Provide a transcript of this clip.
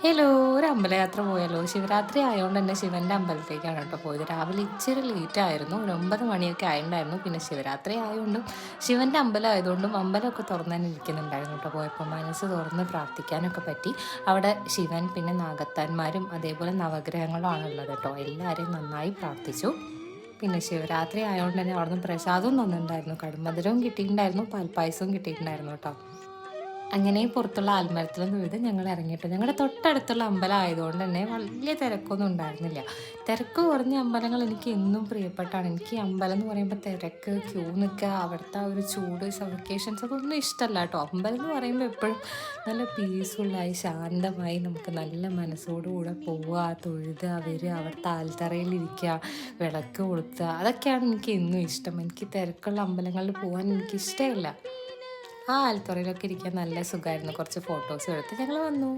Hello, ഒരു അമ്പലയാത്ര പോയാലോ? ശിവരാത്രി ആയതുകൊണ്ട് തന്നെ ശിവൻ്റെ അമ്പലത്തേക്കാണ് കേട്ടോ പോയത്. രാവിലെ ഇച്ചിരി ലേറ്റ് ആയിരുന്നു. ഒരു 9 മണിയൊക്കെ ആയിട്ടുണ്ടായിരുന്നു. പിന്നെ ശിവരാത്രി ആയതുകൊണ്ടും ശിവൻ്റെ അമ്പലം ആയതുകൊണ്ടും അമ്പലമൊക്കെ തുറന്ന് തന്നെ ഇരിക്കുന്നുണ്ടായിരുന്നു കേട്ടോ പോയപ്പോൾ. മനസ്സ് തുറന്ന് പ്രാർത്ഥിക്കാനൊക്കെ പറ്റി. അവിടെ ശിവൻ പിന്നെ നാഗത്താന്മാരും അതേപോലെ നവഗ്രഹങ്ങളും ആണുള്ളത് കേട്ടോ. എല്ലാവരെയും നന്നായി പ്രാർത്ഥിച്ചു. പിന്നെ ശിവരാത്രി ആയതുകൊണ്ട് തന്നെ അവിടുന്ന് പ്രസാദവും തന്നിട്ടുണ്ടായിരുന്നു. കടുംമധുരവും കിട്ടിയിട്ടുണ്ടായിരുന്നു, പാൽപ്പായസവും കിട്ടിയിട്ടുണ്ടായിരുന്നു കേട്ടോ. അങ്ങനെ പുറത്തുള്ള ആൽമരത്തിലൊന്നും വീട് ഞങ്ങൾ ഇറങ്ങിയിട്ട് ഞങ്ങളുടെ തൊട്ടടുത്തുള്ള അമ്പലം ആയതുകൊണ്ട് തന്നെ വലിയ തിരക്കൊന്നും ഉണ്ടായിരുന്നില്ല. തിരക്ക് കുറഞ്ഞ അമ്പലങ്ങൾ എനിക്ക് എന്നും പ്രിയപ്പെട്ടാണ്. എനിക്ക് ഈ അമ്പലം എന്ന് പറയുമ്പോൾ തിരക്ക്, ക്യൂ നിൽക്കുക, അവിടുത്തെ ആ ഒരു ചൂട്, സഫിക്കേഷൻസ് അതൊന്നും ഇഷ്ടമല്ല കേട്ടോ. അമ്പലം എന്ന് പറയുമ്പോൾ എപ്പോഴും നല്ല പീസ്ഫുള്ളായി ശാന്തമായി നമുക്ക് നല്ല മനസ്സോടുകൂടെ പോവുക, തൊഴുതുക, വരിക, അവിടുത്തെ ആൽത്തറയിലിരിക്കുക, വിളക്ക് കൊളുത്തുക, അതൊക്കെയാണ് എനിക്ക് എന്നും ഇഷ്ടം. എനിക്ക് തിരക്കുള്ള അമ്പലങ്ങളിൽ പോകാൻ എനിക്കിഷ്ടമില്ല. ആ ആൽത്തറയിലൊക്കെ ഇരിക്കാൻ നല്ല സുഖമായിരുന്നു. കുറച്ച് ഫോട്ടോസും എടുത്ത് ഞങ്ങൾ വന്നു.